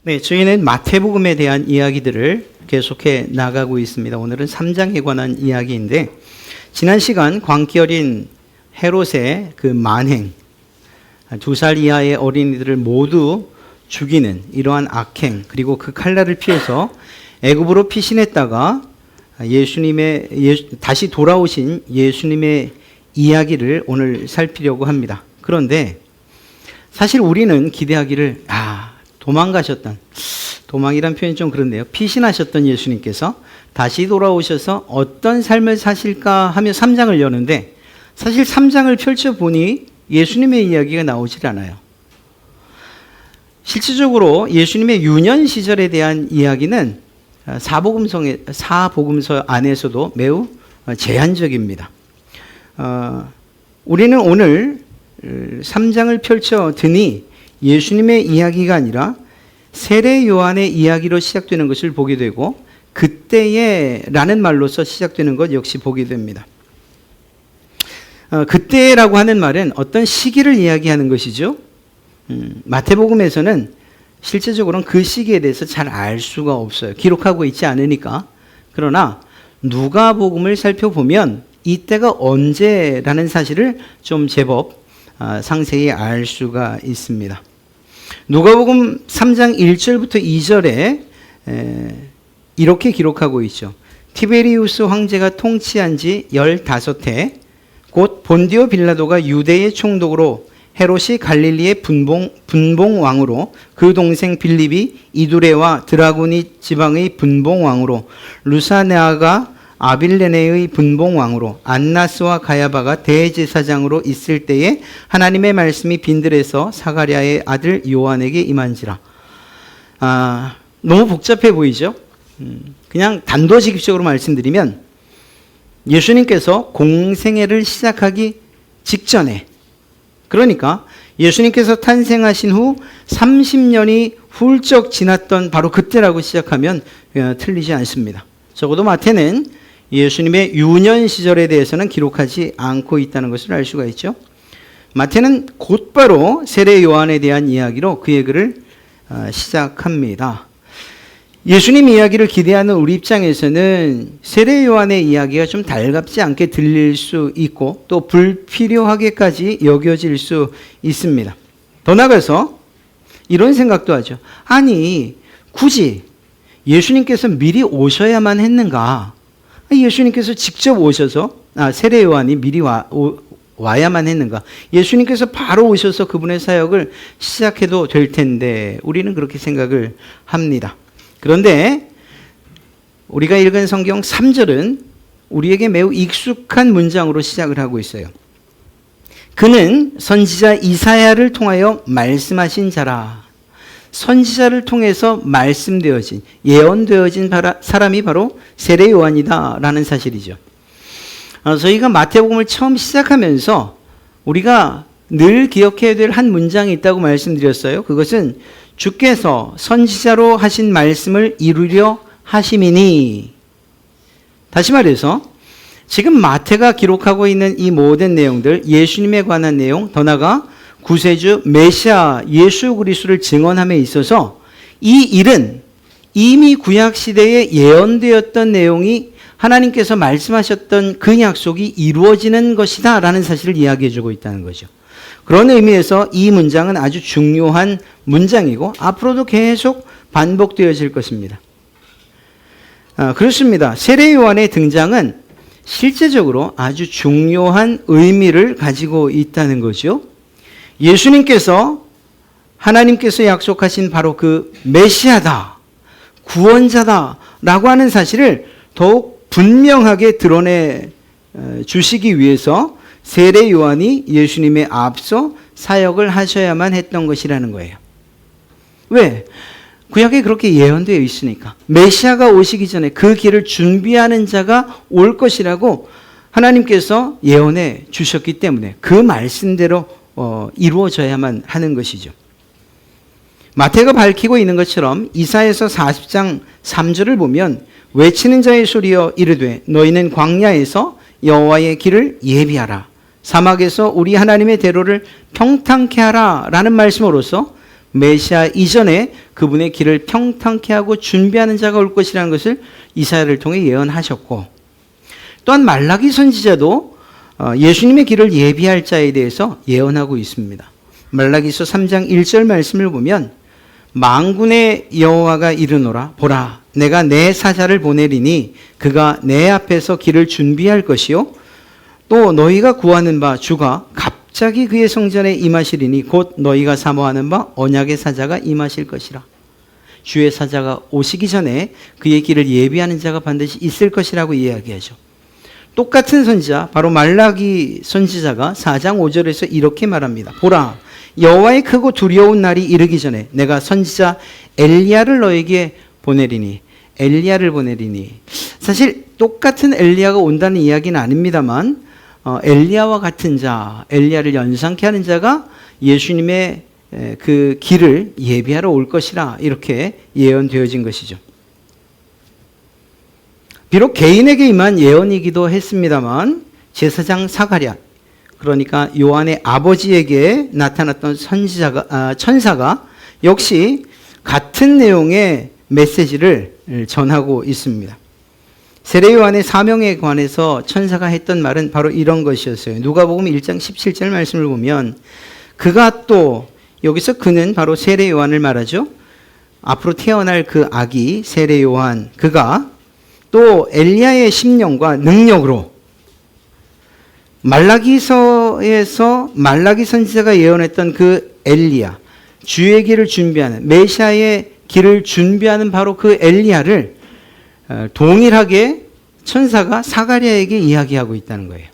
네, 저희는 마태복음에 대한 이야기들을 계속해 나가고 있습니다. 오늘은 3장에 관한 이야기인데, 지난 시간 광기 어린 헤롯의 그 만행, 2살 이하의 어린이들을 모두 죽이는 이러한 악행, 그리고 그 칼날을 피해서 애굽으로 피신했다가 다시 돌아오신 예수님의 이야기를 오늘 살피려고 합니다. 그런데 사실 우리는 기대하기를 도망이란 표현이 좀 그런데요. 피신하셨던 예수님께서 다시 돌아오셔서 어떤 삶을 사실까 하며 3장을 여는데, 사실 3장을 펼쳐보니 예수님의 이야기가 나오질 않아요. 실질적으로 예수님의 유년 시절에 대한 이야기는 사복음서 안에서도 매우 제한적입니다. 우리는 오늘 3장을 펼쳐드니 예수님의 이야기가 아니라 세례 요한의 이야기로 시작되는 것을 보게 되고, 그때에 라는 말로서 시작되는 것 역시 보게 됩니다. 그때라고 하는 말은 어떤 시기를 이야기하는 것이죠. 마태복음에서는 실제적으로는 그 시기에 대해서 잘 알 수가 없어요. 기록하고 있지 않으니까. 그러나 누가복음을 살펴보면 이때가 언제라는 사실을 좀 제법 상세히 알 수가 있습니다. 누가복음 3장 1절부터 2절에 이렇게 기록하고 있죠. 티베리우스 황제가 통치한 지 15해, 곧 본디오 빌라도가 유대의 총독으로, 헤롯이 갈릴리의 분봉왕으로, 그 동생 빌립이 이두레와 드라고니 지방의 분봉왕으로, 루사네아가 아빌레네의 분봉왕으로, 안나스와 가야바가 대제사장으로 있을 때에 하나님의 말씀이 빈들에서 사가랴의 아들 요한에게 임한지라. 너무 복잡해 보이죠? 그냥 단도직입적으로 말씀드리면, 예수님께서 공생애를 시작하기 직전에, 그러니까 예수님께서 탄생하신 후 30년이 훌쩍 지났던 바로 그때라고 시작하면 틀리지 않습니다. 적어도 마태는 예수님의 유년 시절에 대해서는 기록하지 않고 있다는 것을 알 수가 있죠. 마태는 곧바로 세례 요한에 대한 이야기로 그의 글을 시작합니다. 예수님 이야기를 기대하는 우리 입장에서는 세례 요한의 이야기가 좀 달갑지 않게 들릴 수 있고, 또 불필요하게까지 여겨질 수 있습니다. 더 나아가서 이런 생각도 하죠. 아니, 굳이 예수님께서 미리 오셔야만 했는가? 예수님께서 직접 오셔서, 세례 요한이 미리 와야만 했는가? 예수님께서 바로 오셔서 그분의 사역을 시작해도 될 텐데, 우리는 그렇게 생각을 합니다. 그런데 우리가 읽은 성경 3절은 우리에게 매우 익숙한 문장으로 시작을 하고 있어요. 그는 선지자 이사야를 통하여 말씀하신 자라. 선지자를 통해서 말씀되어진, 예언되어진 사람이 바로 세례 요한이다 라는 사실이죠. 저희가 마태복음을 처음 시작하면서 우리가 늘 기억해야 될 한 문장이 있다고 말씀드렸어요. 그것은 주께서 선지자로 하신 말씀을 이루려 하심이니. 다시 말해서 지금 마태가 기록하고 있는 이 모든 내용들, 예수님에 관한 내용, 더 나아가 구세주 메시아 예수 그리스도를 증언함에 있어서 이 일은 이미 구약시대에 예언되었던 내용이 하나님께서 말씀하셨던 그 약속이 이루어지는 것이다 라는 사실을 이야기해 주고 있다는 거죠. 그런 의미에서 이 문장은 아주 중요한 문장이고 앞으로도 계속 반복되어질 것입니다. 그렇습니다. 세례 요한의 등장은 실제적으로 아주 중요한 의미를 가지고 있다는 거죠. 예수님께서, 하나님께서 약속하신 바로 그 메시아다, 구원자다 라고 하는 사실을 더욱 분명하게 드러내 주시기 위해서 세례 요한이 예수님의 앞서 사역을 하셔야만 했던 것이라는 거예요. 왜? 구약에 그렇게 예언되어 있으니까. 메시아가 오시기 전에 그 길을 준비하는 자가 올 것이라고 하나님께서 예언해 주셨기 때문에 그 말씀대로 이루어져야만 하는 것이죠. 마태가 밝히고 있는 것처럼 이사야서 40장 3절을 보면, 외치는 자의 소리여 이르되 너희는 광야에서 여호와의 길을 예비하라, 사막에서 우리 하나님의 대로를 평탄케 하라 라는 말씀으로써 메시아 이전에 그분의 길을 평탄케 하고 준비하는 자가 올 것이라는 것을 이사야를 통해 예언하셨고, 또한 말라기 선지자도 예수님의 길을 예비할 자에 대해서 예언하고 있습니다. 말라기서 3장 1절 말씀을 보면 만군의 여호와가 이르노라 보라 내가 내 사자를 보내리니 그가 내 앞에서 길을 준비할 것이요 또 너희가 구하는 바 주가 갑자기 그의 성전에 임하시리니 곧 너희가 사모하는 바 언약의 사자가 임하실 것이라. 주의 사자가 오시기 전에 그의 길을 예비하는 자가 반드시 있을 것이라고 이야기하죠. 똑같은 선지자 바로 말라기 선지자가 4장 5절에서 이렇게 말합니다. 보라 여호와의 크고 두려운 날이 이르기 전에 내가 선지자 엘리야를 너에게 보내리니. 엘리야를 보내리니 사실 똑같은 엘리야가 온다는 이야기는 아닙니다만 엘리야와 같은 자, 엘리야를 연상케 하는 자가 예수님의 그 길을 예비하러 올 것이라 이렇게 예언되어진 것이죠. 비록 개인에게 임한 예언이기도 했습니다만 제사장 사가랴, 그러니까 요한의 아버지에게 나타났던 천사가 역시 같은 내용의 메시지를 전하고 있습니다. 세례 요한의 사명에 관해서 천사가 했던 말은 바로 이런 것이었어요. 누가복음 1장 17절 말씀을 보면 그가 또, 여기서 그는 바로 세례 요한을 말하죠. 앞으로 태어날 그 아기 세례 요한, 그가 또 엘리야의 심령과 능력으로 말라기서에서 말라기 선지자가 예언했던 그 엘리야, 주의 길을 준비하는, 메시아의 길을 준비하는 바로 그 엘리야를 동일하게 천사가 사가랴에게 이야기하고 있다는 거예요.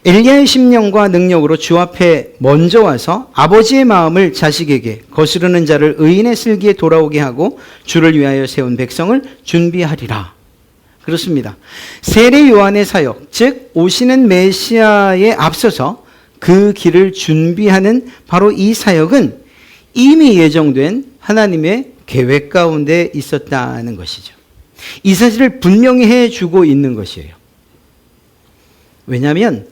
엘리야의 심령과 능력으로 주 앞에 먼저 와서 아버지의 마음을 자식에게, 거스르는 자를 의인의 슬기에 돌아오게 하고 주를 위하여 세운 백성을 준비하리라. 그렇습니다. 세례 요한의 사역, 즉 오시는 메시아에 앞서서 그 길을 준비하는 바로 이 사역은 이미 예정된 하나님의 계획 가운데 있었다는 것이죠. 이 사실을 분명히 해주고 있는 것이에요. 왜냐하면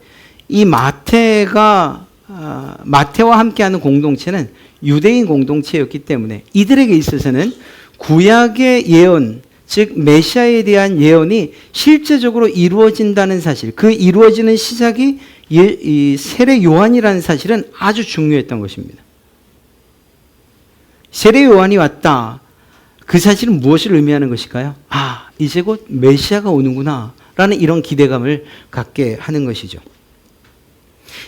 이 마태와 함께하는 공동체는 유대인 공동체였기 때문에 이들에게 있어서는 구약의 예언, 즉 메시아에 대한 예언이 실제적으로 이루어진다는 사실, 그 이루어지는 시작이 이 세례 요한이라는 사실은 아주 중요했던 것입니다. 세례 요한이 왔다. 그 사실은 무엇을 의미하는 것일까요? 아, 이제 곧 메시아가 오는구나 라는 이런 기대감을 갖게 하는 것이죠.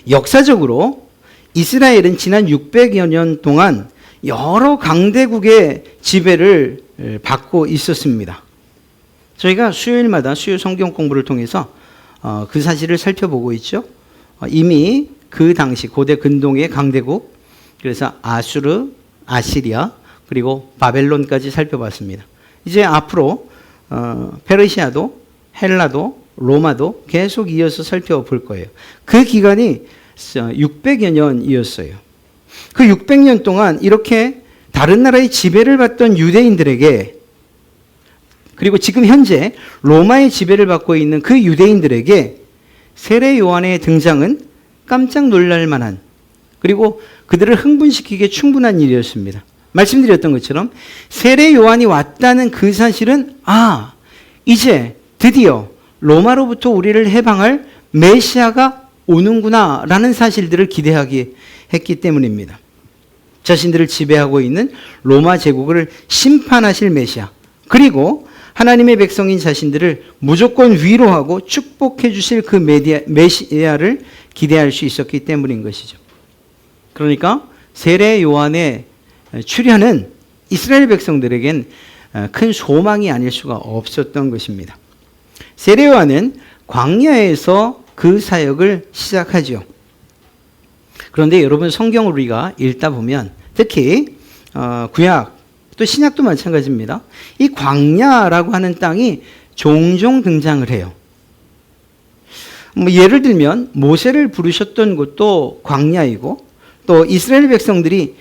역사적으로 이스라엘은 지난 600여 년 동안 여러 강대국의 지배를 받고 있었습니다. 저희가 수요일마다 수요 성경 공부를 통해서 그 사실을 살펴보고 있죠. 이미 그 당시 고대 근동의 강대국, 그래서 아수르, 아시리아, 그리고 바벨론까지 살펴봤습니다. 이제 앞으로 페르시아도, 헬라도, 로마도 계속 이어서 살펴볼 거예요. 그 기간이 600여 년이었어요. 그 600년 동안 이렇게 다른 나라의 지배를 받던 유대인들에게, 그리고 지금 현재 로마의 지배를 받고 있는 그 유대인들에게 세례 요한의 등장은 깜짝 놀랄 만한, 그리고 그들을 흥분시키기에 충분한 일이었습니다. 말씀드렸던 것처럼 세례 요한이 왔다는 그 사실은 이제 드디어 로마로부터 우리를 해방할 메시아가 오는구나 라는 사실들을 기대하게 했기 때문입니다. 자신들을 지배하고 있는 로마 제국을 심판하실 메시아, 그리고 하나님의 백성인 자신들을 무조건 위로하고 축복해 주실 그 메시아를 기대할 수 있었기 때문인 것이죠. 그러니까 세례 요한의 출현은 이스라엘 백성들에겐 큰 소망이 아닐 수가 없었던 것입니다. 세례 요한은 광야에서 그 사역을 시작하죠. 그런데 여러분, 성경을 우리가 읽다 보면 특히 구약 또 신약도 마찬가지입니다. 이 광야라고 하는 땅이 종종 등장을 해요. 예를 들면 모세를 부르셨던 곳도 광야이고, 또 이스라엘 백성들이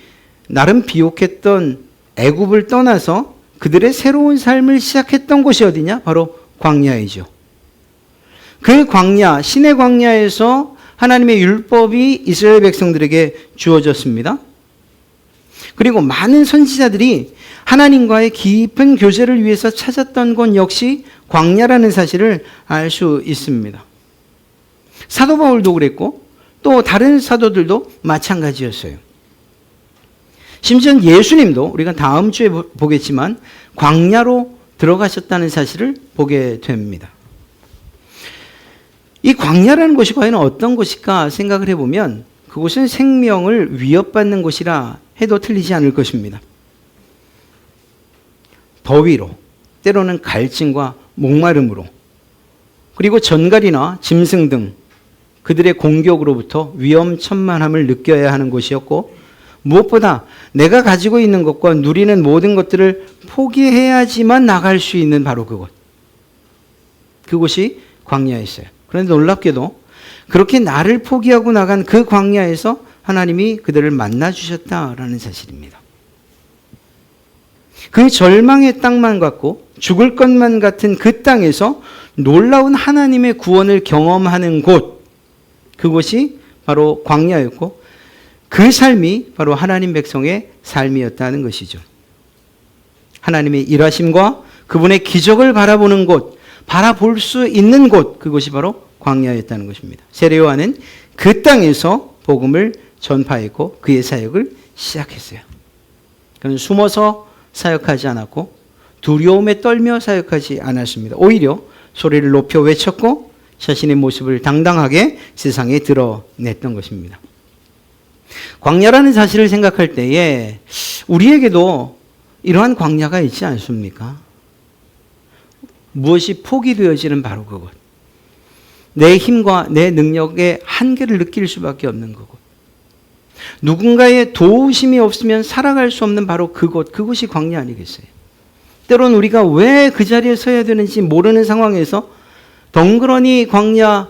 나름 비옥했던 애굽을 떠나서 그들의 새로운 삶을 시작했던 곳이 어디냐? 바로 광야이죠. 그 광야, 신의 광야에서 하나님의 율법이 이스라엘 백성들에게 주어졌습니다. 그리고 많은 선지자들이 하나님과의 깊은 교제를 위해서 찾았던 곳 역시 광야라는 사실을 알 수 있습니다. 사도 바울도 그랬고 또 다른 사도들도 마찬가지였어요. 심지어 예수님도 우리가 다음 주에 보겠지만 광야로 들어가셨다는 사실을 보게 됩니다. 이 광야라는 곳이 과연 어떤 곳일까 생각을 해보면 그곳은 생명을 위협받는 곳이라 해도 틀리지 않을 것입니다. 더위로, 때로는 갈증과 목마름으로, 그리고 전갈이나 짐승 등 그들의 공격으로부터 위험천만함을 느껴야 하는 곳이었고, 무엇보다 내가 가지고 있는 것과 누리는 모든 것들을 포기해야지만 나갈 수 있는 바로 그곳. 그곳이 광야였어요. 그런데 놀랍게도 그렇게 나를 포기하고 나간 그 광야에서 하나님이 그들을 만나주셨다라는 사실입니다. 그 절망의 땅만 같고 죽을 것만 같은 그 땅에서 놀라운 하나님의 구원을 경험하는 곳, 그곳이 바로 광야였고 그 삶이 바로 하나님 백성의 삶이었다는 것이죠. 하나님의 일하심과 그분의 기적을 바라보는 곳, 바라볼 수 있는 곳, 그것이 바로 광야였다는 것입니다. 세례 요한은 그 땅에서 복음을 전파했고 그의 사역을 시작했어요. 그는 숨어서 사역하지 않았고 두려움에 떨며 사역하지 않았습니다. 오히려 소리를 높여 외쳤고 자신의 모습을 당당하게 세상에 드러냈던 것입니다. 광야라는 사실을 생각할 때에 우리에게도 이러한 광야가 있지 않습니까? 무엇이 포기되어지는 바로 그곳. 내 힘과 내 능력의 한계를 느낄 수밖에 없는 그곳. 누군가의 도우심이 없으면 살아갈 수 없는 바로 그곳, 그곳이 광야 아니겠어요? 때론 우리가 왜 그 자리에 서야 되는지 모르는 상황에서 덩그러니 광야,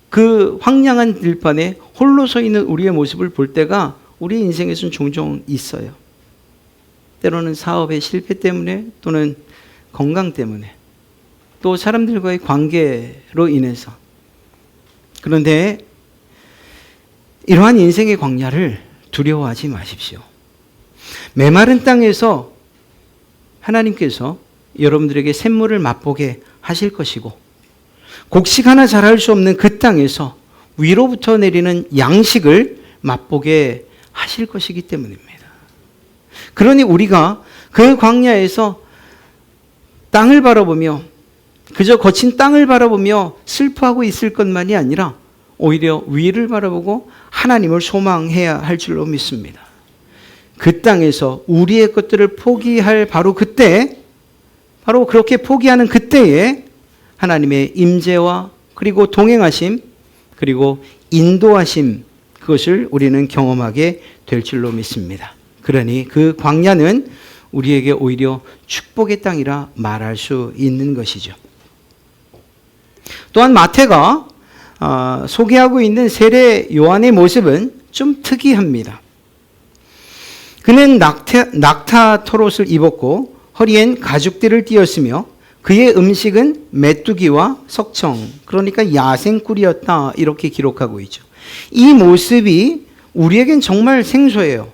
그 황량한 들판에 홀로 서 있는 우리의 모습을 볼 때가 우리 인생에서는 종종 있어요. 때로는 사업의 실패 때문에 또는 건강 때문에 또 사람들과의 관계로 인해서. 그런데 이러한 인생의 광야를 두려워하지 마십시오. 메마른 땅에서 하나님께서 여러분들에게 샘물을 맛보게 하실 것이고 곡식 하나 자랄 수 없는 그 땅에서 위로부터 내리는 양식을 맛보게 하실 것이기 때문입니다. 그러니 우리가 그 광야에서 땅을 바라보며 그저 거친 땅을 바라보며 슬퍼하고 있을 것만이 아니라 오히려 위를 바라보고 하나님을 소망해야 할 줄로 믿습니다. 그 땅에서 우리의 것들을 포기할 바로 그때, 바로 그렇게 포기하는 그때에 하나님의 임재와 그리고 동행하심 그리고 인도하심, 그것을 우리는 경험하게 될 줄로 믿습니다. 그러니 그 광야는 우리에게 오히려 축복의 땅이라 말할 수 있는 것이죠. 또한 마태가 소개하고 있는 세례 요한의 모습은 좀 특이합니다. 그는 낙타 털옷을 입었고 허리엔 가죽띠를 띠었으며 그의 음식은 메뚜기와 석청, 그러니까 야생꿀이었다, 이렇게 기록하고 있죠. 이 모습이 우리에겐 정말 생소해요.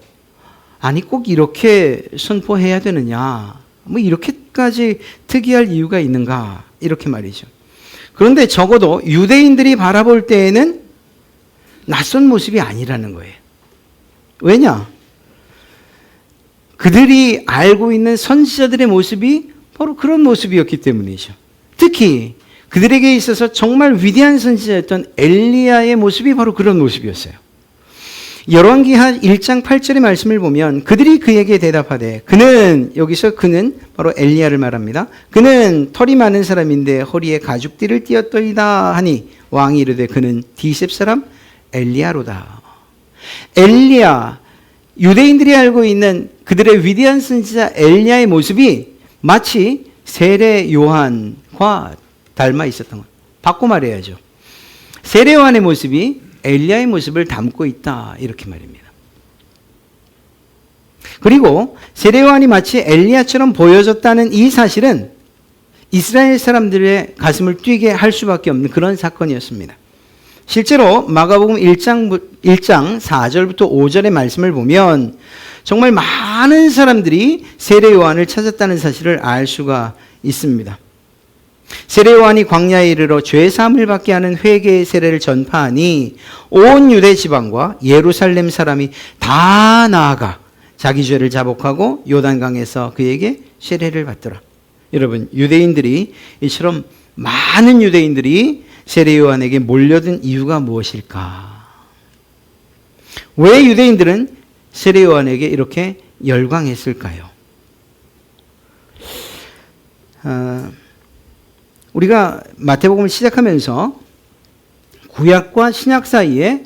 아니 꼭 이렇게 선포해야 되느냐, 뭐 이렇게까지 특이할 이유가 있는가, 이렇게 말이죠. 그런데 적어도 유대인들이 바라볼 때에는 낯선 모습이 아니라는 거예요. 왜냐? 그들이 알고 있는 선지자들의 모습이 바로 그런 모습이었기 때문이죠. 특히 그들에게 있어서 정말 위대한 선지자였던 엘리야의 모습이 바로 그런 모습이었어요. 열왕기하 1장 8절의 말씀을 보면 그들이 그에게 대답하되, 그는, 여기서 그는 바로 엘리야를 말합니다. 그는 털이 많은 사람인데 허리에 가죽띠를 띠었더이다 하니 왕이 이르되 그는 디셉 사람 엘리야로다. 엘리야, 유대인들이 알고 있는 그들의 위대한 선지자 엘리야의 모습이 마치 세례 요한과 닮아 있었던 것. 바꿔 말해야죠. 세례 요한의 모습이 엘리야의 모습을 담고 있다, 이렇게 말입니다. 그리고 세례 요한이 마치 엘리야처럼 보여졌다는 이 사실은 이스라엘 사람들의 가슴을 뛰게 할 수밖에 없는 그런 사건이었습니다. 실제로 마가복음 1장 4절부터 5절의 말씀을 보면 정말 많은 사람들이 세례 요한을 찾았다는 사실을 알 수가 있습니다. 세례 요한이 광야에 이르러 죄 사함을 받게 하는 회개의 세례를 전파하니 온 유대 지방과 예루살렘 사람이 다 나아가 자기 죄를 자복하고 요단강에서 그에게 세례를 받더라. 여러분, 유대인들이 이처럼 많은 유대인들이 세례 요한에게 몰려든 이유가 무엇일까? 왜 유대인들은 세례 요한에게 이렇게 열광했을까요? 우리가 마태복음을 시작하면서 구약과 신약 사이에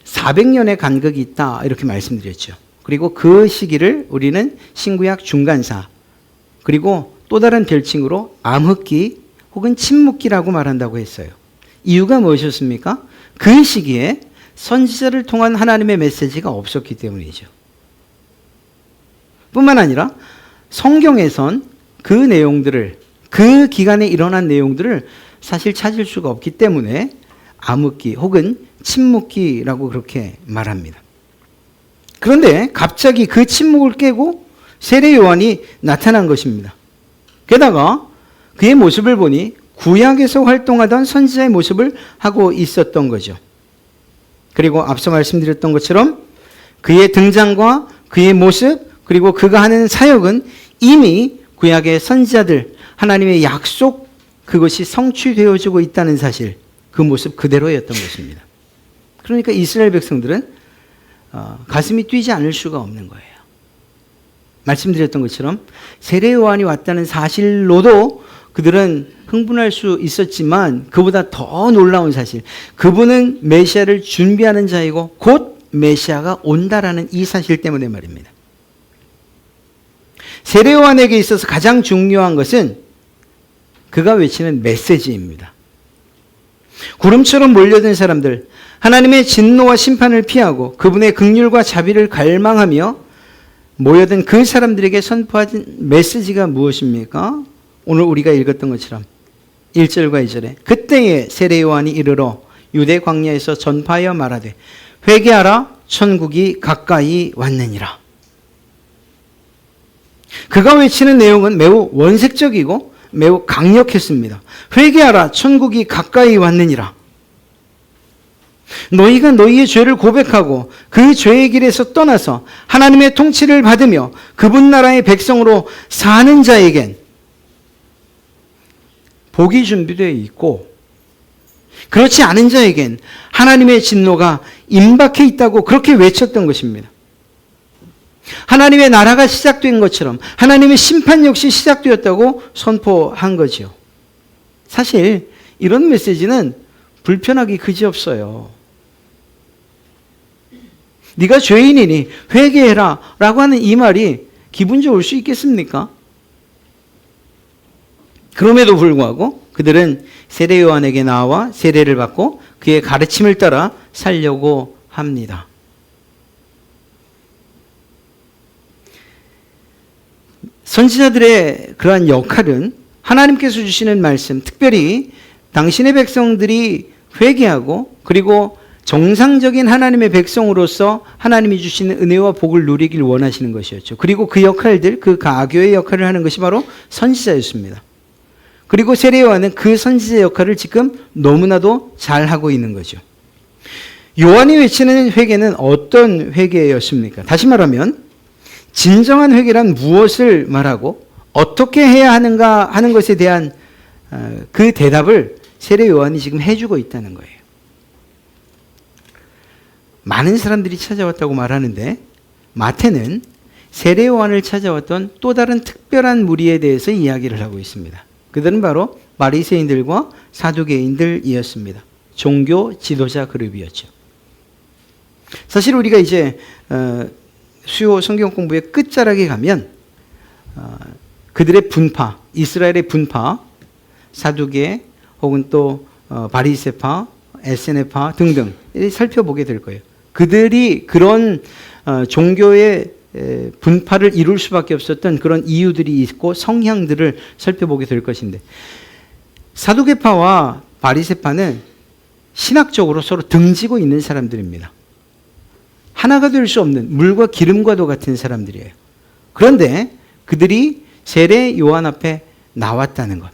400년의 간극이 있다 이렇게 말씀드렸죠. 그리고 그 시기를 우리는 신구약 중간사, 그리고 또 다른 별칭으로 암흑기 혹은 침묵기라고 말한다고 했어요. 이유가 무엇이었습니까? 그 시기에 선지자를 통한 하나님의 메시지가 없었기 때문이죠. 뿐만 아니라 성경에선 그 내용들을, 그 기간에 일어난 내용들을 사실 찾을 수가 없기 때문에 암흑기 혹은 침묵기라고 그렇게 말합니다. 그런데 갑자기 그 침묵을 깨고 세례 요한이 나타난 것입니다. 게다가 그의 모습을 보니 구약에서 활동하던 선지자의 모습을 하고 있었던 거죠. 그리고 앞서 말씀드렸던 것처럼 그의 등장과 그의 모습, 그리고 그가 하는 사역은 이미 구약의 선지자들, 하나님의 약속, 그것이 성취되어지고 있다는 사실, 그 모습 그대로였던 것입니다. 그러니까 이스라엘 백성들은 가슴이 뛰지 않을 수가 없는 거예요. 말씀드렸던 것처럼 세례 요한이 왔다는 사실로도 그들은 흥분할 수 있었지만 그보다 더 놀라운 사실, 그분은 메시아를 준비하는 자이고 곧 메시아가 온다라는 이 사실 때문에 말입니다. 세례 요한에게 있어서 가장 중요한 것은 그가 외치는 메시지입니다. 구름처럼 몰려든 사람들, 하나님의 진노와 심판을 피하고 그분의 긍휼과 자비를 갈망하며 모여든 그 사람들에게 선포하신 메시지가 무엇입니까? 오늘 우리가 읽었던 것처럼 1절과 2절에 그때에 세례 요한이 이르러 유대 광야에서 전파하여 말하되 회개하라, 천국이 가까이 왔느니라. 그가 외치는 내용은 매우 원색적이고 매우 강력했습니다. 회개하라, 천국이 가까이 왔느니라. 너희가 너희의 죄를 고백하고 그 죄의 길에서 떠나서 하나님의 통치를 받으며 그분 나라의 백성으로 사는 자에겐 복이 준비되어 있고, 그렇지 않은 자에겐 하나님의 진노가 임박해 있다고 그렇게 외쳤던 것입니다. 하나님의 나라가 시작된 것처럼 하나님의 심판 역시 시작되었다고 선포한 거죠. 사실 이런 메시지는 불편하기 그지없어요. 네가 죄인이니 회개해라 라고 하는 이 말이 기분 좋을 수 있겠습니까? 그럼에도 불구하고 그들은 세례 요한에게 나와 세례를 받고 그의 가르침을 따라 살려고 합니다. 선지자들의 그러한 역할은 하나님께서 주시는 말씀, 특별히 당신의 백성들이 회개하고 그리고 정상적인 하나님의 백성으로서 하나님이 주시는 은혜와 복을 누리길 원하시는 것이었죠. 그리고 그 역할들, 그 가교의 역할을 하는 것이 바로 선지자였습니다. 그리고 세례 요한은 그 선지자 역할을 지금 너무나도 잘하고 있는 거죠. 요한이 외치는 회개는 어떤 회개였습니까? 다시 말하면 진정한 회개란 무엇을 말하고 어떻게 해야 하는가 하는 것에 대한 그 대답을 세례 요한이 지금 해주고 있다는 거예요. 많은 사람들이 찾아왔다고 말하는데 마태는 세례 요한을 찾아왔던 또 다른 특별한 무리에 대해서 이야기를 하고 있습니다. 그들은 바로 바리새인들과 사두개인들이었습니다. 종교 지도자 그룹이었죠. 사실 우리가 이제 수요 성경 공부의 끝자락에 가면 그들의 분파, 이스라엘의 분파, 사두개 혹은 또 바리새파, 에세네파 등등 살펴보게 될 거예요. 그들이 그런 종교의 분파를 이룰 수밖에 없었던 그런 이유들이 있고 성향들을 살펴보게 될 것인데, 사두개파와 바리새파는 신학적으로 서로 등지고 있는 사람들입니다. 하나가 될 수 없는 물과 기름과도 같은 사람들이에요. 그런데 그들이 세례 요한 앞에 나왔다는 것.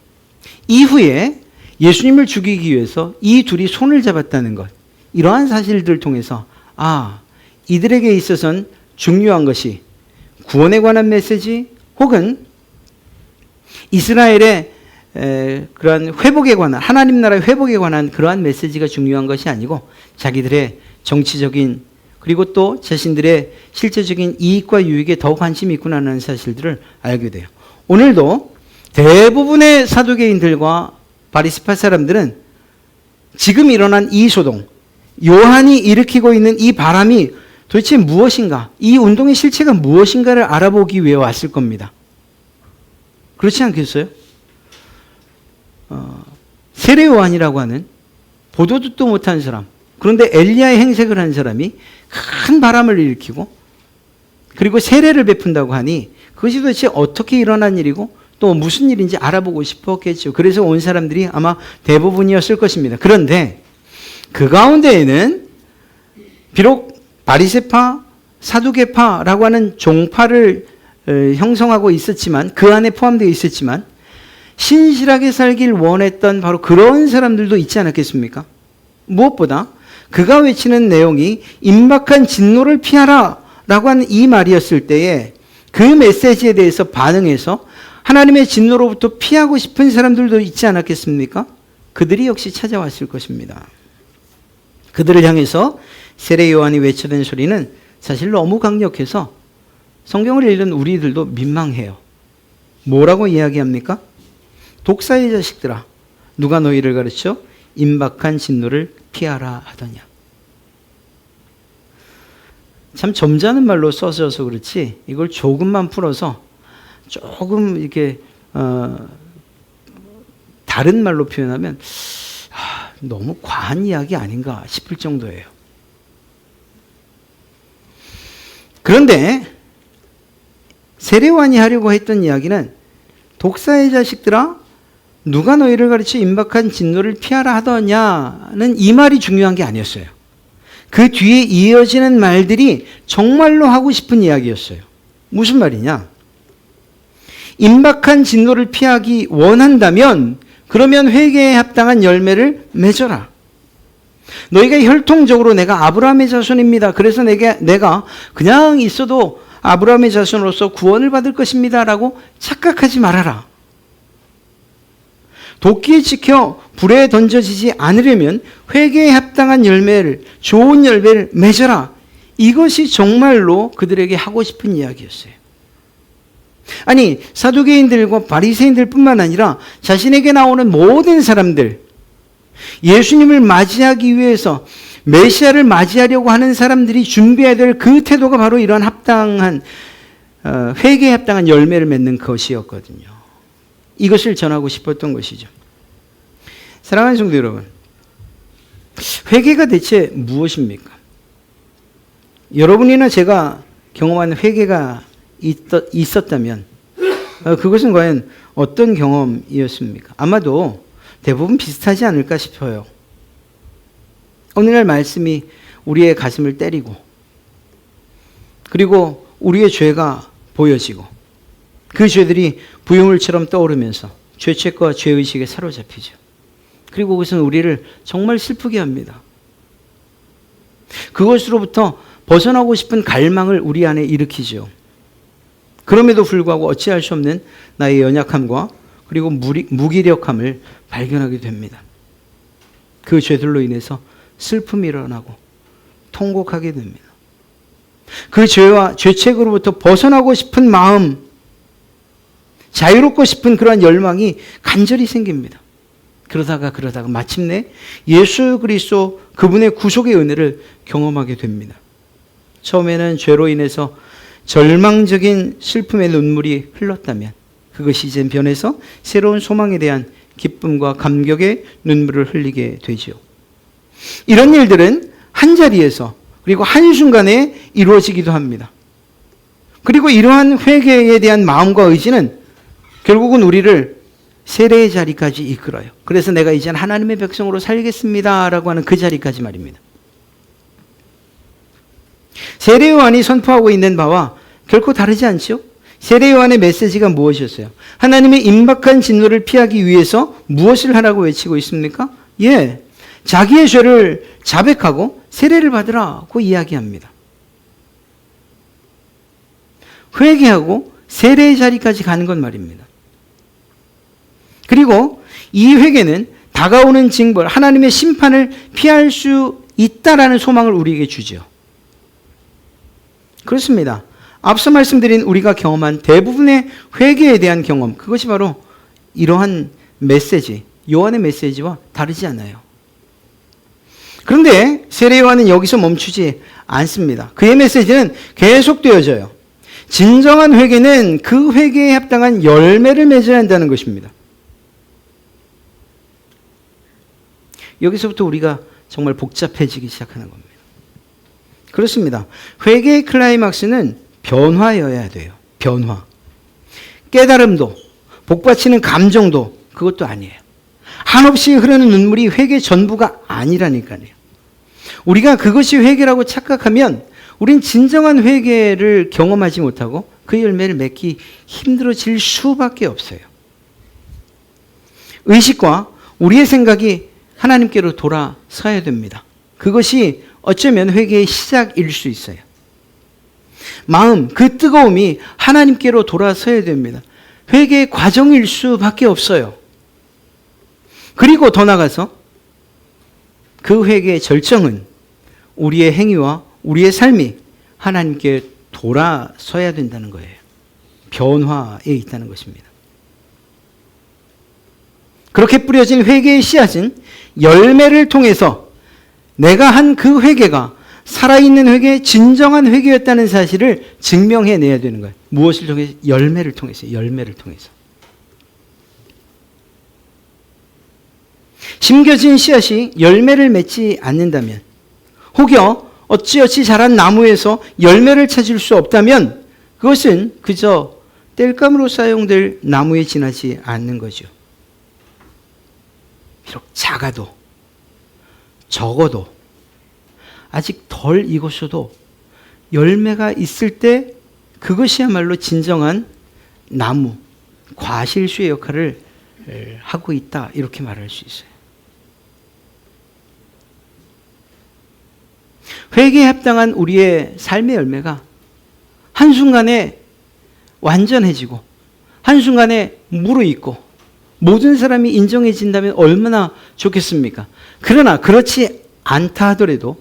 이후에 예수님을 죽이기 위해서 이 둘이 손을 잡았다는 것. 이러한 사실들을 통해서 이들에게 있어서는 중요한 것이 구원에 관한 메시지 혹은 이스라엘의 그러한 회복에 관한, 하나님 나라의 회복에 관한 그러한 메시지가 중요한 것이 아니고 자기들의 정치적인 그리고 또 자신들의 실제적인 이익과 유익에 더 관심이 있구나라는 사실들을 알게 돼요. 오늘도 대부분의 사두개인들과 바리새파 사람들은 지금 일어난 이 소동, 요한이 일으키고 있는 이 바람이 도대체 무엇인가, 이 운동의 실체가 무엇인가를 알아보기 위해 왔을 겁니다. 그렇지 않겠어요? 세례 요한이라고 하는 보도 듣도 못한 사람, 그런데 엘리야의 행색을 한 사람이 큰 바람을 일으키고 그리고 세례를 베푼다고 하니 그것이 도대체 어떻게 일어난 일이고 또 무슨 일인지 알아보고 싶었겠죠. 그래서 온 사람들이 아마 대부분이었을 것입니다. 그런데 그 가운데에는 비록 바리새파, 사두개파라고 하는 종파를 형성하고 있었지만 그 안에 포함되어 있었지만 신실하게 살길 원했던 바로 그런 사람들도 있지 않았겠습니까? 무엇보다 그가 외치는 내용이 임박한 진노를 피하라 라고 하는 이 말이었을 때에 그 메시지에 대해서 반응해서 하나님의 진노로부터 피하고 싶은 사람들도 있지 않았겠습니까? 그들이 역시 찾아왔을 것입니다. 그들을 향해서 세례 요한이 외쳐댄 소리는 사실 너무 강력해서 성경을 읽는 우리들도 민망해요. 뭐라고 이야기합니까? 독사의 자식들아, 누가 너희를 가르쳐 임박한 진노를 피하라 하더냐. 참 점잖은 말로 써져서 그렇지 이걸 조금만 풀어서 조금 이렇게 다른 말로 표현하면 너무 과한 이야기 아닌가 싶을 정도예요. 그런데 세례요한이 하려고 했던 이야기는 독사의 자식들아 누가 너희를 가르쳐 임박한 진노를 피하라 하더냐는 이 말이 중요한 게 아니었어요. 그 뒤에 이어지는 말들이 정말로 하고 싶은 이야기였어요. 무슨 말이냐? 임박한 진노를 피하기 원한다면 그러면 회개에 합당한 열매를 맺어라. 너희가 혈통적으로 내가 아브라함의 자손입니다. 그래서 내가 그냥 있어도 아브라함의 자손으로서 구원을 받을 것입니다. 라고 착각하지 말아라. 도끼에 찍혀 불에 던져지지 않으려면 회개에 합당한 열매를, 좋은 열매를 맺어라. 이것이 정말로 그들에게 하고 싶은 이야기였어요. 아니, 사두개인들과 바리새인들 뿐만 아니라 자신에게 나오는 모든 사람들, 예수님을 맞이하기 위해서 메시아를 맞이하려고 하는 사람들이 준비해야 될 그 태도가 바로 이러한 합당한 회개에 합당한 열매를 맺는 것이었거든요. 이것을 전하고 싶었던 것이죠. 사랑하는 성도 여러분, 회개가 대체 무엇입니까? 여러분이나 제가 경험한 회개가 있었다면 그것은 과연 어떤 경험이었습니까? 아마도 대부분 비슷하지 않을까 싶어요. 어느 날 말씀이 우리의 가슴을 때리고 그리고 우리의 죄가 보여지고 그 죄들이 부유물처럼 떠오르면서 죄책과 죄의식에 사로잡히죠. 그리고 그것은 우리를 정말 슬프게 합니다. 그것으로부터 벗어나고 싶은 갈망을 우리 안에 일으키죠. 그럼에도 불구하고 어찌할 수 없는 나의 연약함과 그리고 무기력함을 발견하게 됩니다. 그 죄들로 인해서 슬픔이 일어나고 통곡하게 됩니다. 그 죄와 죄책으로부터 벗어나고 싶은 마음, 자유롭고 싶은 그러한 열망이 간절히 생깁니다. 그러다가 마침내 예수 그리스도 그분의 구속의 은혜를 경험하게 됩니다. 처음에는 죄로 인해서 절망적인 슬픔의 눈물이 흘렀다면 그것이 이제 변해서 새로운 소망에 대한 기쁨과 감격의 눈물을 흘리게 되죠. 이런 일들은 한자리에서 그리고 한순간에 이루어지기도 합니다. 그리고 이러한 회개에 대한 마음과 의지는 결국은 우리를 세례의 자리까지 이끌어요. 그래서 내가 이제는 하나님의 백성으로 살겠습니다라고 하는 그 자리까지 말입니다. 세례 요한이 선포하고 있는 바와 결코 다르지 않죠? 세례 요한의 메시지가 무엇이었어요? 하나님의 임박한 진노를 피하기 위해서 무엇을 하라고 외치고 있습니까? 예, 자기의 죄를 자백하고 세례를 받으라고 이야기합니다. 회개하고 세례의 자리까지 가는 건 말입니다. 그리고 이 회개는 다가오는 징벌, 하나님의 심판을 피할 수 있다라는 소망을 우리에게 주죠. 그렇습니다. 앞서 말씀드린 우리가 경험한 대부분의 회개에 대한 경험, 그것이 바로 이러한 메시지, 요한의 메시지와 다르지 않아요. 그런데 세례 요한은 여기서 멈추지 않습니다. 그의 메시지는 계속되어져요. 진정한 회개는 그 회개에 합당한 열매를 맺어야 한다는 것입니다. 여기서부터 우리가 정말 복잡해지기 시작하는 겁니다. 그렇습니다. 회개의 클라이막스는 변화여야 돼요. 변화. 깨달음도, 복받치는 감정도 그것도 아니에요. 한없이 흐르는 눈물이 회개 전부가 아니라니까요. 우리가 그것이 회개라고 착각하면 우린 진정한 회개를 경험하지 못하고 그 열매를 맺기 힘들어질 수밖에 없어요. 의식과 우리의 생각이 하나님께로 돌아서야 됩니다. 그것이 어쩌면 회개의 시작일 수 있어요. 마음, 그 뜨거움이 하나님께로 돌아서야 됩니다. 회개의 과정일 수밖에 없어요. 그리고 더 나아가서 그 회개의 절정은 우리의 행위와 우리의 삶이 하나님께 돌아서야 된다는 거예요. 변화에 있다는 것입니다. 그렇게 뿌려진 회개의 씨앗은 열매를 통해서 내가 한 그 회개가 살아있는 회개, 진정한 회개였다는 사실을 증명해내야 되는 거예요. 무엇을 통해서? 열매를 통해서. 열매를 통해서. 심겨진 씨앗이 열매를 맺지 않는다면, 혹여 어찌어찌 자란 나무에서 열매를 찾을 수 없다면 그것은 그저 땔감으로 사용될 나무에 지나지 않는 거죠. 비록 작아도, 적어도, 아직 덜 익었어도 열매가 있을 때 그것이야말로 진정한 나무, 과실수의 역할을 하고 있다, 이렇게 말할 수 있어요. 회개에 합당한 우리의 삶의 열매가 한순간에 완전해지고 한순간에 무르익고 모든 사람이 인정해진다면 얼마나 좋겠습니까? 그러나 그렇지 않다 하더라도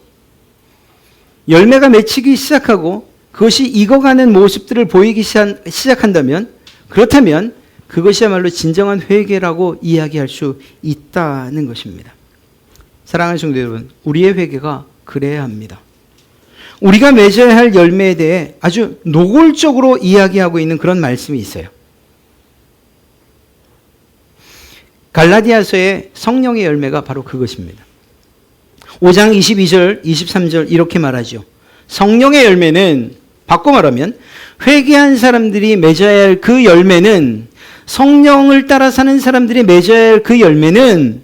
열매가 맺히기 시작하고 그것이 익어가는 모습들을 보이기 시작한다면, 그렇다면 그것이야말로 진정한 회개라고 이야기할 수 있다는 것입니다. 사랑하는 성도 여러분, 우리의 회개가 그래야 합니다. 우리가 맺어야 할 열매에 대해 아주 노골적으로 이야기하고 있는 그런 말씀이 있어요. 갈라디아서의 성령의 열매가 바로 그것입니다. 5장 22절, 23절 이렇게 말하죠. 성령의 열매는, 바꿔 말하면 회개한 사람들이 맺어야 할 그 열매는, 성령을 따라 사는 사람들이 맺어야 할 그 열매는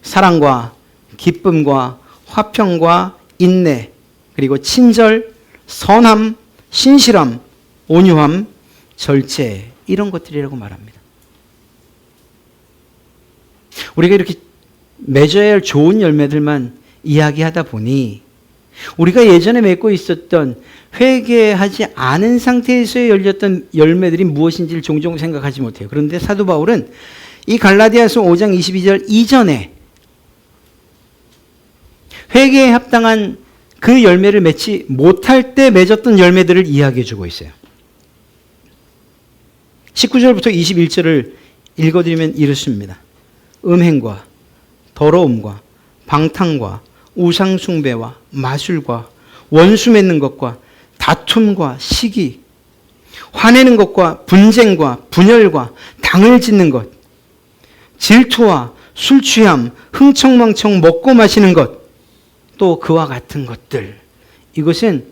사랑과 기쁨과 화평과 인내, 그리고 친절, 선함, 신실함, 온유함, 절제, 이런 것들이라고 말합니다. 우리가 이렇게 맺어야 할 좋은 열매들만 이야기하다 보니 우리가 예전에 맺고 있었던 회개하지 않은 상태에서 열렸던 열매들이 무엇인지를 종종 생각하지 못해요. 그런데 사도 바울은 이 갈라디아서 5장 22절 이전에 회개에 합당한 그 열매를 맺지 못할 때 맺었던 열매들을 이야기해 주고 있어요. 19절부터 21절을 읽어드리면 이렇습니다. 음행과 더러움과 방탕과 우상숭배와 마술과 원수 맺는 것과 다툼과 시기, 화내는 것과 분쟁과 분열과 당을 짓는 것, 질투와 술 취함, 흥청망청 먹고 마시는 것, 또 그와 같은 것들, 이것은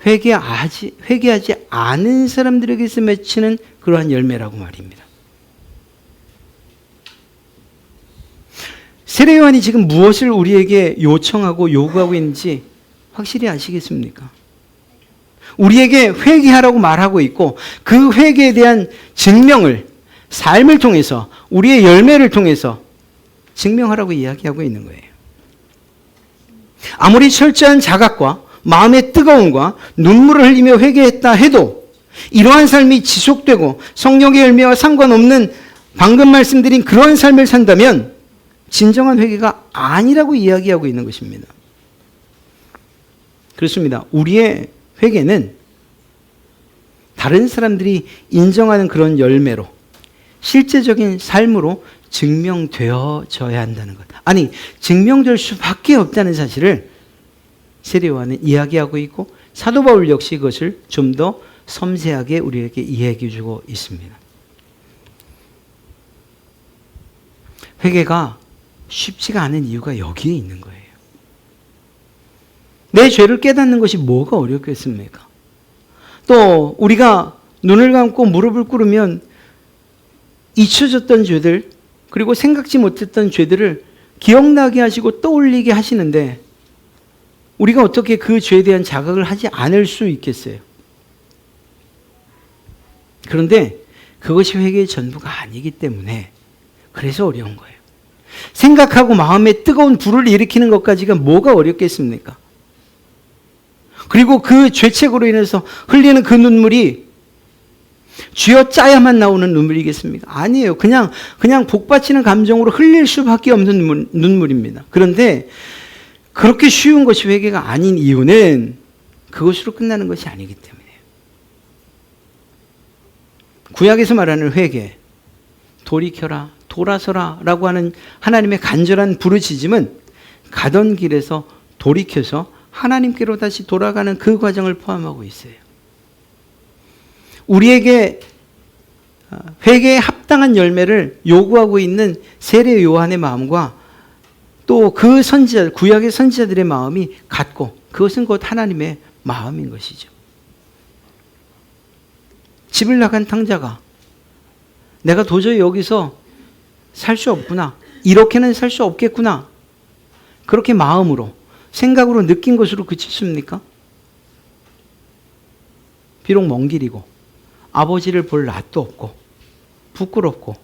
회개하지 않은 사람들에게서 맺히는 그러한 열매라고 말입니다. 세례 요한이 지금 무엇을 우리에게 요청하고 요구하고 있는지 확실히 아시겠습니까? 우리에게 회개하라고 말하고 있고 그 회개에 대한 증명을 삶을 통해서 우리의 열매를 통해서 증명하라고 이야기하고 있는 거예요. 아무리 철저한 자각과 마음의 뜨거움과 눈물을 흘리며 회개했다 해도 이러한 삶이 지속되고 성령의 열매와 상관없는 방금 말씀드린 그런 삶을 산다면 진정한 회개가 아니라고 이야기하고 있는 것입니다. 그렇습니다. 우리의 회개는 다른 사람들이 인정하는 그런 열매로 실제적인 삶으로 증명되어져야 한다는 것. 아니, 증명될 수밖에 없다는 사실을 세례 요한은 이야기하고 있고 사도 바울 역시 그것을 좀 더 섬세하게 우리에게 이야기해 주고 있습니다. 회개가 쉽지가 않은 이유가 여기에 있는 거예요. 내 죄를 깨닫는 것이 뭐가 어렵겠습니까? 또 우리가 눈을 감고 무릎을 꿇으면 잊혀졌던 죄들 그리고 생각지 못했던 죄들을 기억나게 하시고 떠올리게 하시는데 우리가 어떻게 그 죄에 대한 자각을 하지 않을 수 있겠어요? 그런데 그것이 회개의 전부가 아니기 때문에 그래서 어려운 거예요. 생각하고 마음에 뜨거운 불을 일으키는 것까지가 뭐가 어렵겠습니까? 그리고 그 죄책으로 인해서 흘리는 그 눈물이 쥐어 짜야만 나오는 눈물이겠습니까? 아니에요. 그냥 복받치는 감정으로 흘릴 수밖에 없는 눈물입니다. 그런데 그렇게 쉬운 것이 회개가 아닌 이유는 그것으로 끝나는 것이 아니기 때문이에요. 구약에서 말하는 회개, 돌이켜라, 돌아서라 라고 하는 하나님의 간절한 부르짖음은 가던 길에서 돌이켜서 하나님께로 다시 돌아가는 그 과정을 포함하고 있어요. 우리에게 회개에 합당한 열매를 요구하고 있는 세례 요한의 마음과 또 그 선지자, 구약의 선지자들의 마음이 같고 그것은 곧 하나님의 마음인 것이죠. 집을 나간 탕자가 내가 도저히 여기서 살 수 없구나. 이렇게는 살 수 없겠구나. 그렇게 마음으로, 생각으로 느낀 것으로 그치십니까? 비록 먼 길이고 아버지를 볼 낯도 없고 부끄럽고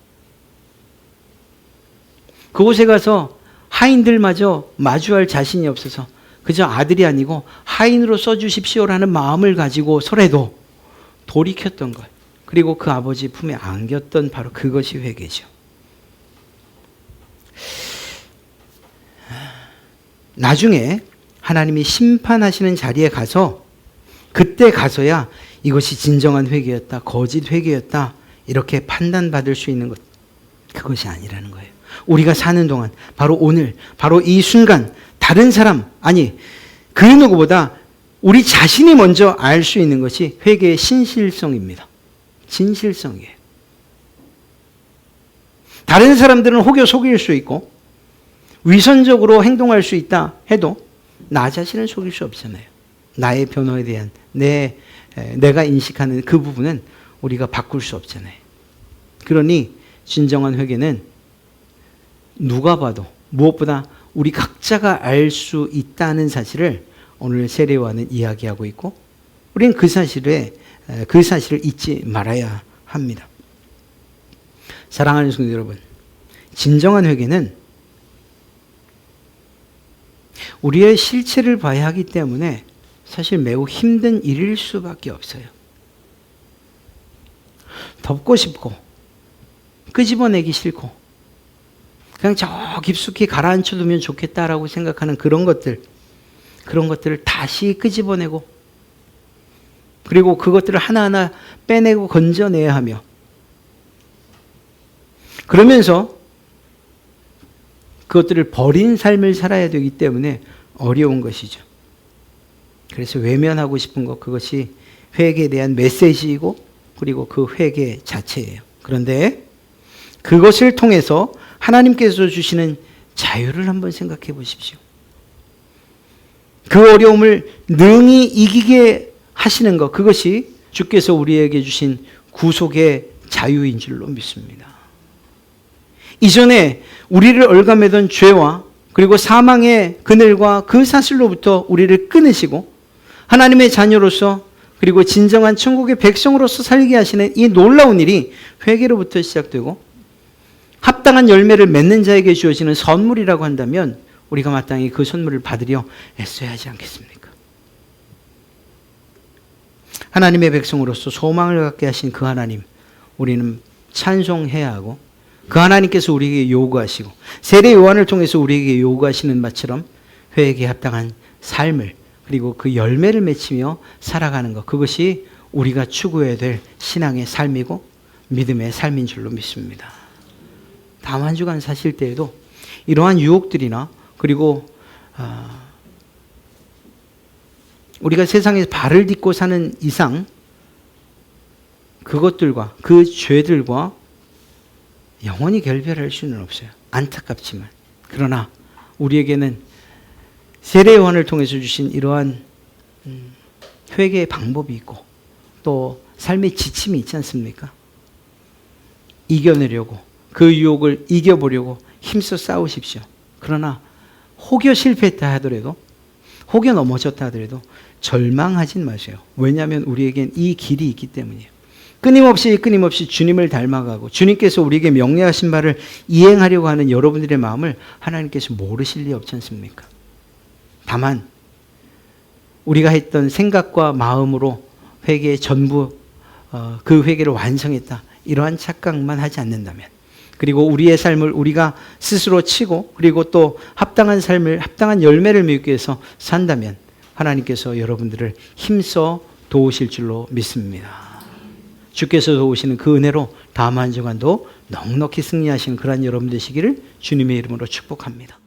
그곳에 가서 하인들마저 마주할 자신이 없어서 그저 아들이 아니고 하인으로 써주십시오라는 마음을 가지고 서래도 돌이켰던 것, 그리고 그 아버지 품에 안겼던 바로 그것이 회개죠. 나중에 하나님이 심판하시는 자리에 가서 그때 가서야 이것이 진정한 회개였다, 거짓 회개였다 이렇게 판단받을 수 있는 것, 그것이 아니라는 거예요. 우리가 사는 동안 바로 오늘, 바로 이 순간 다른 사람, 아니 그 누구보다 우리 자신이 먼저 알 수 있는 것이 회개의 신실성입니다. 진실성이에요. 다른 사람들은 혹여 속일 수 있고 위선적으로 행동할 수 있다 해도 나 자신은 속일 수 없잖아요. 나의 변호에 대한 내가 인식하는 그 부분은 우리가 바꿀 수 없잖아요. 그러니 진정한 회개는 누가 봐도 무엇보다 우리 각자가 알 수 있다는 사실을 오늘 세례 요한은 이야기하고 있고 우리는 그 사실을 잊지 말아야 합니다. 사랑하는 성도 여러분, 진정한 회개는 우리의 실체를 봐야 하기 때문에 사실 매우 힘든 일일 수밖에 없어요. 덮고 싶고 끄집어내기 싫고 그냥 저 깊숙이 가라앉혀두면 좋겠다라고 생각하는 그런 것들을 다시 끄집어내고 그리고 그것들을 하나하나 빼내고 건져내야 하며 그러면서 그것들을 버린 삶을 살아야 되기 때문에 어려운 것이죠. 그래서 외면하고 싶은 것, 그것이 회개에 대한 메시지이고 그리고 그 회개 자체예요. 그런데 그것을 통해서 하나님께서 주시는 자유를 한번 생각해 보십시오. 그 어려움을 능히 이기게 하시는 것, 그것이 주께서 우리에게 주신 구속의 자유인 줄로 믿습니다. 이전에 우리를 얽어매던 죄와 그리고 사망의 그늘과 그 사슬로부터 우리를 끊으시고 하나님의 자녀로서 그리고 진정한 천국의 백성으로서 살게 하시는 이 놀라운 일이 회개로부터 시작되고 합당한 열매를 맺는 자에게 주어지는 선물이라고 한다면 우리가 마땅히 그 선물을 받으려 애써야 하지 않겠습니까? 하나님의 백성으로서 소망을 갖게 하신 그 하나님, 우리는 찬송해야 하고 그 하나님께서 우리에게 요구하시고 세례 요한을 통해서 우리에게 요구하시는 바처럼 회개에 합당한 삶을 그리고 그 열매를 맺히며 살아가는 것, 그것이 우리가 추구해야 될 신앙의 삶이고 믿음의 삶인 줄로 믿습니다. 다음 한 주간 사실 때에도 이러한 유혹들이나 그리고 우리가 세상에서 발을 딛고 사는 이상 그것들과 그 죄들과 영원히 결별할 수는 없어요. 안타깝지만. 그러나 우리에게는 세례 요한을 통해서 주신 이러한 회개의 방법이 있고 또 삶의 지침이 있지 않습니까? 이겨내려고 그 유혹을 이겨보려고 힘써 싸우십시오. 그러나 혹여 실패했다 하더라도 혹여 넘어졌다 하더라도 절망하진 마세요. 왜냐하면 우리에겐 이 길이 있기 때문이에요. 끊임없이 주님을 닮아가고 주님께서 우리에게 명령하신 바를 이행하려고 하는 여러분들의 마음을 하나님께서 모르실 리 없지 않습니까? 다만 우리가 했던 생각과 마음으로 회개의 전부 그 회개를 완성했다, 이러한 착각만 하지 않는다면, 그리고 우리의 삶을 우리가 스스로 치고 그리고 또 합당한 삶을 합당한 열매를 맺기 위해서 산다면 하나님께서 여러분들을 힘써 도우실 줄로 믿습니다. 주께서 도우시는 그 은혜로 다음 한 주간도 넉넉히 승리하시는 그러한 여러분 되시기를 주님의 이름으로 축복합니다.